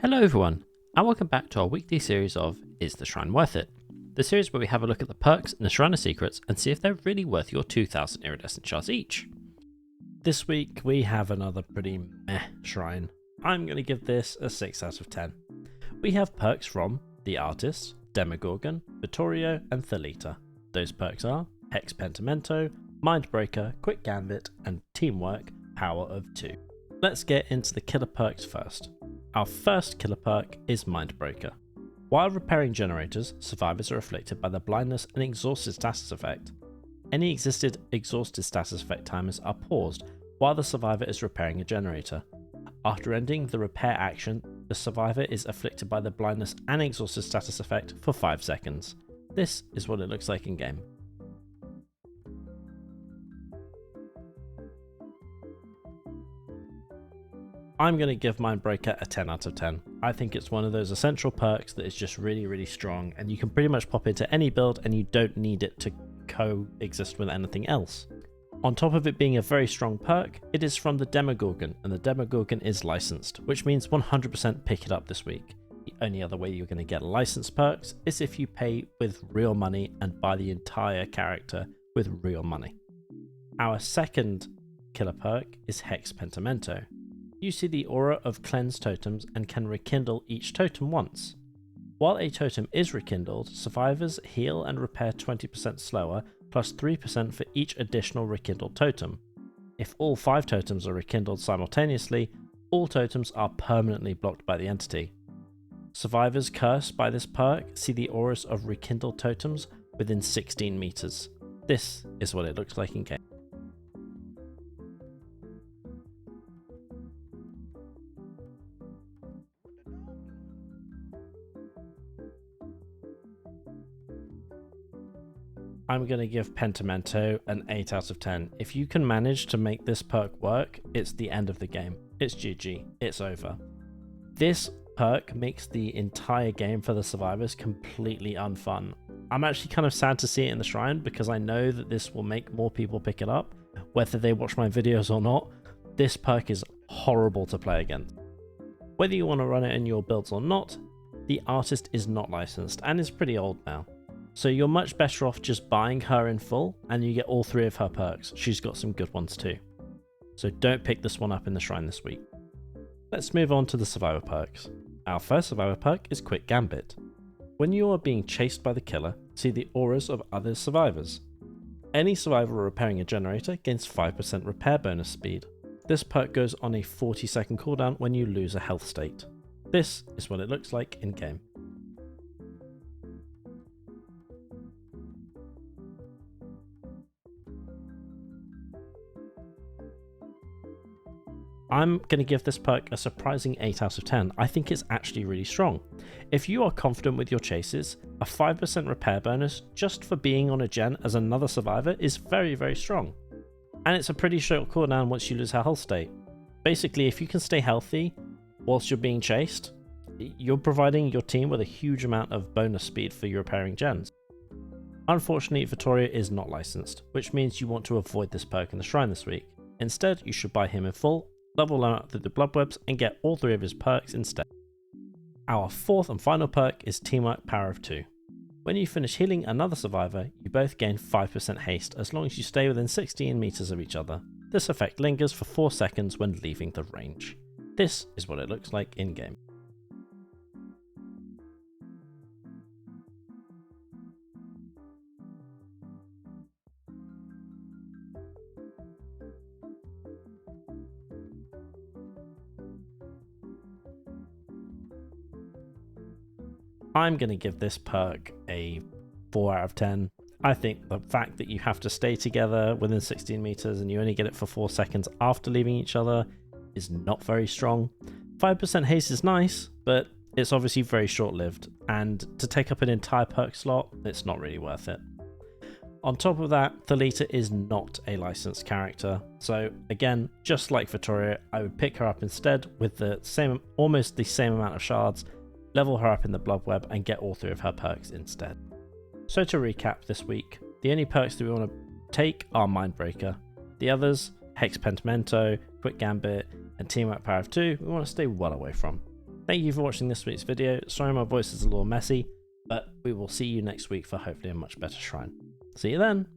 Hello everyone, and welcome back to our weekly series of Is the Shrine Worth It? The series where we have a look at the perks and the Shrine of Secrets and see if they're really worth your 2,000 iridescent shards each. This week we have another pretty meh shrine. I'm going to give this a 6 out of 10. We have perks from the Artist, Demogorgon, Vittorio and Thalita. Those perks are Hex Pentimento, Mindbreaker, Quick Gambit and Teamwork, Power of 2. Let's get into the killer perks first. Our first killer perk is Mindbreaker. While repairing generators, survivors are afflicted by the blindness and exhausted status effect. Any existed exhausted status effect timers are paused while the survivor is repairing a generator. After ending the repair action, the survivor is afflicted by the blindness and exhausted status effect for 5 seconds. This is what it looks like in game. I'm going to give Mindbreaker a 10 out of 10. I think it's one of those essential perks that is just really strong and you can pretty much pop into any build and you don't need it to coexist with anything else. On top of it being a very strong perk, it is from the Demogorgon and the Demogorgon is licensed, which means 100% pick it up this week. The only other way you're going to get licensed perks is if you pay with real money and buy the entire character with real money. Our second killer perk is Hex Pentimento. You see the aura of cleansed totems and can rekindle each totem once. While a totem is rekindled, survivors heal and repair 20% slower, plus 3% for each additional rekindled totem. If all 5 totems are rekindled simultaneously, all totems are permanently blocked by the entity. Survivors cursed by this perk see the auras of rekindled totems within 16 meters. This is what it looks like in game. I'm going to give Pentimento an 8 out of 10. If you can manage to make this perk work, it's the end of the game. It's GG. It's over. This perk makes the entire game for the survivors completely unfun. I'm actually kind of sad to see it in the shrine because I know that this will make more people pick it up, whether they watch my videos or not. This perk is horrible to play against. Whether you want to run it in your builds or not, the Artist is not licensed and is pretty old now. So you're much better off just buying her in full and you get all 3 of her perks. She's got some good ones too. So don't pick this one up in the shrine this week. Let's move on to the survivor perks. Our first survivor perk is Quick Gambit. When you are being chased by the killer, see the auras of other survivors. Any survivor repairing a generator gains 5% repair bonus speed. This perk goes on a 40-second cooldown when you lose a health state. This is what it looks like in game. I'm going to give this perk a surprising 8 out of 10. I think it's actually really strong. If you are confident with your chases, a 5% repair bonus just for being on a gen as another survivor is very strong. And it's a pretty short cooldown once you lose her health state. Basically, if you can stay healthy whilst you're being chased, you're providing your team with a huge amount of bonus speed for your repairing gens. Unfortunately, Vittorio is not licensed, which means you want to avoid this perk in the shrine this week. Instead, you should buy him in full, level up through the bloodwebs and get all 3 of his perks instead. Our fourth and final perk is Teamwork Power of 2. When you finish healing another survivor, you both gain 5% haste as long as you stay within 16 meters of each other. This effect lingers for 4 seconds when leaving the range. This is what it looks like in game. I'm going to give this perk a 4 out of 10. I think the fact that you have to stay together within 16 meters and you only get it for 4 seconds after leaving each other is not very strong. 5% haste is nice, but it's obviously very short-lived, and to take up an entire perk slot, it's not really worth it. On top of that, Thalita is not a licensed character, so again, just like Vittorio, I would pick her up instead with almost the same amount of shards, level her up in the bloodweb and get all 3 of her perks instead. So to recap this week, the only perks that we want to take are Mindbreaker. The others, Hex Pentimento, Quick Gambit and Teamwork Power of 2, we want to stay well away from. Thank you for watching this week's video. Sorry my voice is a little messy, but we will see you next week for hopefully a much better shrine. See you then!